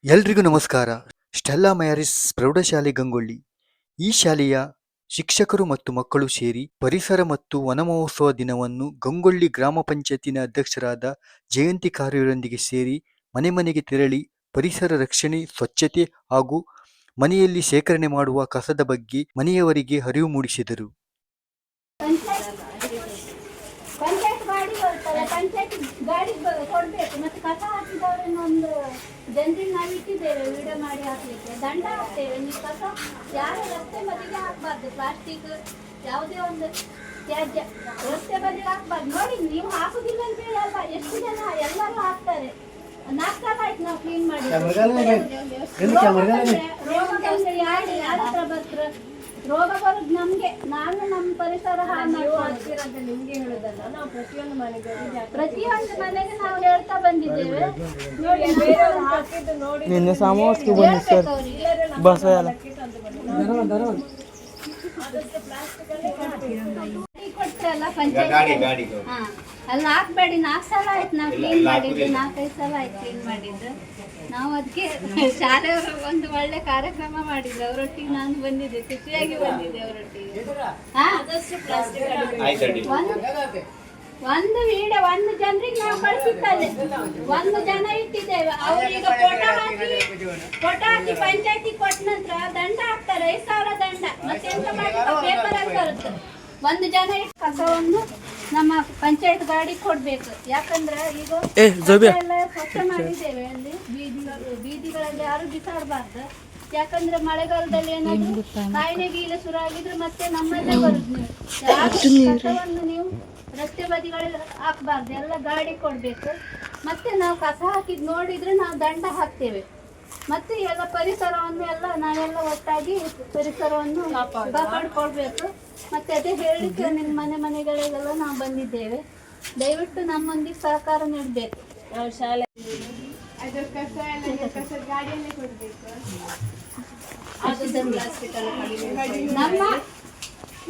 ಎಲ್ರಿಗೂ ನಮಸ್ಕಾರ. ಸ್ಟೆಲ್ಲಾ ಮ್ಯಾರಿಸ್ ಪ್ರೌಢಶಾಲೆ ಗಂಗೊಳ್ಳಿ. ಈ ಶಾಲೆಯ ಶಿಕ್ಷಕರು ಮತ್ತು ಮಕ್ಕಳು ಸೇರಿ ಪರಿಸರ ಮತ್ತು ವನ ಮಹೋತ್ಸವ ದಿನವನ್ನು ಗಂಗೊಳ್ಳಿ ಗ್ರಾಮ ಪಂಚಾಯತಿನ ಅಧ್ಯಕ್ಷರಾದ ಜಯಂತಿ ಕಾರ್ಯವರೊಂದಿಗೆ ಸೇರಿ ಮನೆ ಮನೆಗೆ ತೆರಳಿ ಪರಿಸರ ರಕ್ಷಣೆ, ಸ್ವಚ್ಛತೆ ಹಾಗೂ ಮನೆಯಲ್ಲಿ ಶೇಖರಣೆ ಮಾಡುವ ಕಸದ ಬಗ್ಗೆ ಮನೆಯವರಿಗೆ ಅರಿವು ಮೂಡಿಸಿದರು. ಪಂಚಾಯತ್ ಗಾಡಿ ಬರ್ತಲ್ಲ, ಪಂಚಾಯತ್ ಗಾಡಿ ಕೊಡ್ಬೇಕು. ಮತ್ತೆ ಕಸ ಹಾಕಿದವರನ್ನ ಒಂದು ಜನರಿಗೆ ನಾವು ಇಟ್ಟಿದ್ದೇವೆ ವಿಡಿಯೋ ಮಾಡಿ ಹಾಕ್ಲಿಕ್ಕೆ, ದಂಡ ಹಾಕ್ತೇವೆ. ನೀವು ಕಸ ಯಾರು ರಸ್ತೆ ಬದಿಗೆ ಹಾಕ್ಬಾರ್ದು, ಪ್ಲಾಸ್ಟಿಕ್ ಯಾವುದೇ ಒಂದು ತ್ಯಾಜ್ಯ ರಸ್ತೆ ಬದಿಗೆ ಹಾಕ್ಬಾರ್ದು. ನೋಡಿ, ನೀವು ಹಾಕುದಿಲ್ಲ ಅಂತ ಹೇಳಲ್ಲ, ಎಷ್ಟು ಜನ ಎಲ್ಲರೂ ಹಾಕ್ತಾರೆ. 4 ಸಲ ಆಯ್ತು ನಾವು ಕ್ಲೀನ್ ಮಾಡಿ. ರೋಗ ಬಂದ್ರೆ ಯಾರ ಹತ್ರ ಬರ್ತಾರೆ? ರೋಗ ಬರೋದು ನಮ್ಗೆ, ನಾನು ನಮ್ಮ ಪರಿಸರ ಹಾಕ್ತಿರಂತ ನಿಮ್ಗೆ ಹೇಳುದಲ್ಲ. ನಾವು ಪ್ರತಿಯೊಂದು ಮನೆಗೆ ನಾವು ಹೇಳ್ತಾ ಬಂದಿದ್ದೇವೆ. ನಿನ್ನೆ ಸಾಮೂಹಿಕ ಬಂದಿ ಸರ್ ಬಸ್ ಕೊಡ್ತಾರಲ್ಲ ಪಂಚಾಯತ್, ಅಲ್ಲಿ ಹಾಕ್ಬೇಡಿ. 4 ಸಲ ಆಯ್ತು ನಾವು ಕ್ಲೀನ್ ಮಾಡಿದ್ದು, 4-5 ಸಲ ಆಯ್ತು ಕ್ಲೀನ್ ಮಾಡಿದ್ದು. ನಾವು ಅದಕ್ಕೆ ಶಾಲೆಯವರು ಒಂದು ಒಳ್ಳೆ ಕಾರ್ಯಕ್ರಮ ಮಾಡಿದ್ರು. ಅವರೊಟ್ಟಿಗೆ ನಾನು ಬಂದಿದ್ದೆ, ಖುಷಿಯಾಗಿ ಬಂದಿದ್ದೆ ಅವರೊಟ್ಟಿಗೆ. ಒಂದು ವಿಡಿಯೋ 1 ಜನರಿಗೆ ನಾವು ಕಳಿಸಿತ್ತಲ್ಲಿ 1 ಜನ ಇಟ್ಟಿದ್ದೇವೆ. ಅವ್ರೀಗ ಫೋಟೋ ಹಾಕಿ ಪಂಚಾಯತಿ ಕೊಟ್ಟ ನಂತರ ದಂಡ ಹಾಕ್ತಾರೆ, 5,000 ದಂಡ. ಮತ್ತೆ ಎಂತ ಮಾಡ್ತಾರೆ, ಪೇಪರ್ ಅಲ್ಲಿ ಬರುತ್ತೆ. 1 ಜನ ಇಟ್ಟು ಕಸವನ್ನು ನಮ್ಮ ಪಂಚಾಯತ್ ಗಾಡಿ ಕೊಡ್ಬೇಕು. ಯಾಕಂದ್ರೆ ಈಗ ಎಲ್ಲ ಸ್ವಚ್ಛ ಮಾಡಿದ್ದೇವೆ. ಅಲ್ಲಿ ಬೀದಿಗಳಲ್ಲಿ ಯಾರು ಬಿಸಾಡಬಾರ್ದು. ಯಾಕಂದ್ರೆ ಮಳೆಗಾಲದಲ್ಲಿ ಏನಾದ್ರು ಕಾಯಿಲೆ ಗೀಲೆ ಶುರು ಆಗಿದ್ರೆ ಮತ್ತೆ ನಮ್ಮಲ್ಲೇ ಬರುದು. ನೀವು ಕಸವನ್ನು ನೀವು ರಸ್ತೆ ಬದಿಗಳಲ್ಲಿ ಹಾಕಬಾರ್ದು, ಎಲ್ಲ ಗಾಡಿ ಕೊಡ್ಬೇಕು. ಮತ್ತೆ ನಾವು ಕಸ ಹಾಕಿದ್ ನೋಡಿದ್ರೆ ನಾವು ದಂಡ ಹಾಕ್ತೇವೆ. ಮತ್ತೆ ಎಲ್ಲ ಪರಿಸರವನ್ನು ಎಲ್ಲ ನಾವೆಲ್ಲ ಒಟ್ಟಾಗಿ ಪರಿಸರವನ್ನು ಕಾಪಾಡಿಕೊಳ್ಬೇಕು. ಮತ್ತೆ ಅದೇ ಹೇಳಿಕ್ಕೆ ನಿಮ್ಮ ಮನೆಗಳಿಗೆಲ್ಲ ನಾವು ಬಂದಿದ್ದೇವೆ. ದಯವಿಟ್ಟು ನಮ್ಮೊಂದಿಗೆ ಸಹಕಾರ ನೀಡಬೇಕು. ಶಾಲೆ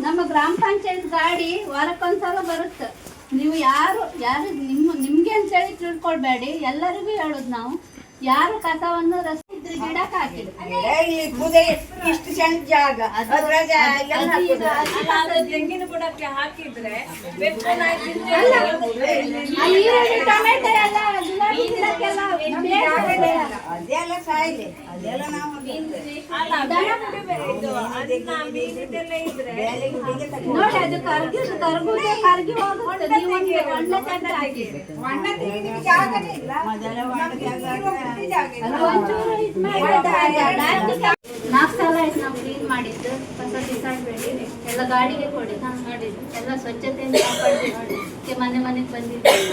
ನಮ್ಮ ಗ್ರಾಮ ಪಂಚಾಯತ್ ಗಾಡಿ ವಾರಕ್ಕೊಂದ್ಸಲ ಬರುತ್ತೆ. ನೀವು ಯಾರು ನಿಮ್ಗೆ ಅಂತೇಳಿ ತಿಳ್ಕೊಳ್ಬೇಡಿ, ಎಲ್ಲರಿಗೂ ಹೇಳುದು ನಾವು. ಯಾರು ಕಸವನ್ನು ರಸ್ತೆ ಗಿಡಕ್ಕೆ ಹಾಕಿದ್ರು ಇಷ್ಟು ಸಣ್ಣ ಜಾಗ ತೆಂಗಿನ ಬುಡಕ್ಕೆ ಹಾಕಿದ್ರೆ ಟೊಮೆಟೊ ಎಲ್ಲ ಗುಲಾಬಿ ಗಿಡಕ್ಕೆಲ್ಲ ಅದೆಲ್ಲ ಸಾಯಿಲೆ, ಅದೆಲ್ಲ ನಾವು ನೋಡಿ, ಅದು ಕರಗಿ ಹೋಗುತ್ತೆ. ನೀವು ಒಳ್ಳೆ ತಂಡ ಹಾಕಿ ಮಣ್ಣ ತೆಗೆದಿಕ್ಕೆ ಜಾಗನೇ ಇಲ್ಲ. 4 ಸಲ ಆಯ್ತು ನಾವು ಕ್ಲೀನ್ ಮಾಡಿದ್ದು. ಕಸ ಬಿಸಾಡಬೇಡಿ, ಎಲ್ಲ ಗಾಡಿಗೆ ಕೊಡಿ. ಮಾಡಿದ್ದು ಎಲ್ಲ ಸ್ವಚ್ಛತೆಯಿಂದ ಕಾಪಾಡಬೇಕು. ಮನೆಗೆ ಬಂದಿದ್ದೇವೆ,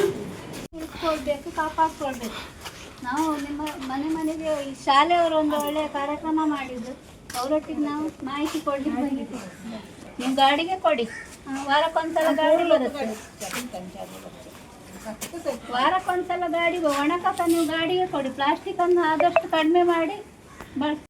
ಉಳಿಸ್ಕೊಳ್ಬೇಕು, ಕಾಪಾಡ್ಕೊಳ್ಬೇಕು. ನಾವು ನಿಮ್ಮ ಮನೆಗೆ ಈ ಶಾಲೆಯವರು ಒಂದು ಒಳ್ಳೆಯ ಕಾರ್ಯಕ್ರಮ ಮಾಡಿದ್ದು. ಅವರೊಟ್ಟಿಗೆ ನಾವು ಮಾಹಿತಿ ಕೊಡ್ಲಿಕ್ಕೆ ಬಂದಿದ್ದೇವೆ. ನೀವು ಗಾಡಿಗೆ ಕೊಡಿ, ವಾರಕ್ಕೊಂದ್ಸಲ ಗಾಡಿ ಬರುತ್ತೆ. ವಾರಕ್ಕೊಂದ್ಸಲ ಗಾಡಿ ಒಣ ಕಸ ನೀವು ಗಾಡಿಗೆ ಕೊಡಿ. ಪ್ಲಾಸ್ಟಿಕ್ ಅನ್ನು ಆದಷ್ಟು ಕಡಿಮೆ ಮಾಡಿ ಬಳಸಿ.